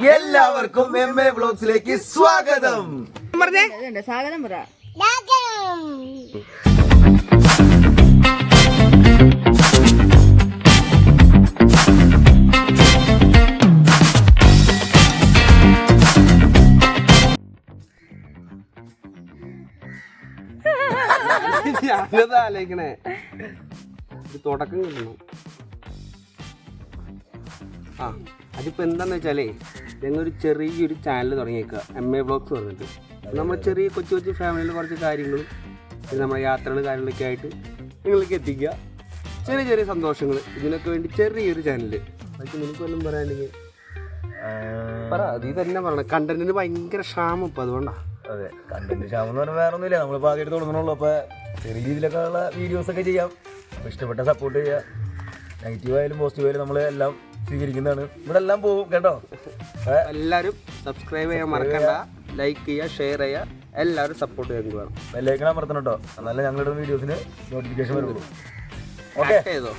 എല്ലാവർക്കും MA വ്ലോഗ്സിലേക്ക് സ്വാഗതം. സ്വാഗതം പറ. ഞാനത് ആലോചിക്കണേ, തുടക്കം കിട്ടണം. അതിപ്പോൾ എന്താണെന്ന് വെച്ചാലേ, ഞങ്ങളൊരു ചെറിയൊരു ചാനൽ തുടങ്ങിയേക്കുക, MA വ്ലോഗ്സ് പറഞ്ഞിട്ട്. നമ്മൾ ചെറിയ കൊച്ചു കൊച്ചു ഫാമിലിയിൽ കുറച്ച് കാര്യങ്ങളും പിന്നെ നമ്മുടെ യാത്രകളും കാര്യങ്ങളൊക്കെ ആയിട്ട് നിങ്ങളിലേക്ക് എത്തിക്കുക. ചെറിയ ചെറിയ സന്തോഷങ്ങൾ, ഇതിനൊക്കെ വേണ്ടി ചെറിയൊരു ചാനൽ. അതൊക്കെ നിനക്ക് വല്ലതും പറയാനുണ്ടെങ്കിൽ പറ. നീ തന്നെ പറയണം. കണ്ടന്റിന് ഭയങ്കര ക്ഷാമം ഇപ്പം, അതുകൊണ്ടാണ്. അതെ, കണ്ടന്റ് ക്ഷാമം എന്ന് പറഞ്ഞാൽ വേറെ ഒന്നുമില്ല. നമ്മളിപ്പോൾ ആദ്യമായിട്ട് തുടങ്ങണുള്ളൂ. അപ്പോൾ ചെറിയ രീതിയിലൊക്കെ ഉള്ള വീഡിയോസൊക്കെ ചെയ്യാം. അപ്പോൾ ഇഷ്ടപ്പെട്ട സപ്പോർട്ട് ചെയ്യുക. നെഗറ്റീവായാലും പോസിറ്റീവായാലും നമ്മൾ എല്ലാം സ്വീകരിക്കുന്നതാണ്. ഇവിടെ എല്ലാം പോകും കേട്ടോ. എല്ലാവരും സബ്സ്ക്രൈബ് ചെയ്യാൻ മറക്കണ്ട, ലൈക്ക് ചെയ്യുക, ഷെയർ ചെയ്യുക, എല്ലാവരും സപ്പോർട്ട് ചെയ്യാൻ വേണം. ബെല്ലൈക്കൺ അമർത്തണം കേട്ടോ, എന്നാലേ ഞങ്ങളുടെ വീഡിയോസിന് നോട്ടിഫിക്കേഷൻ വരുള്ളൂ. ഓക്കെ ചെയ്തോ.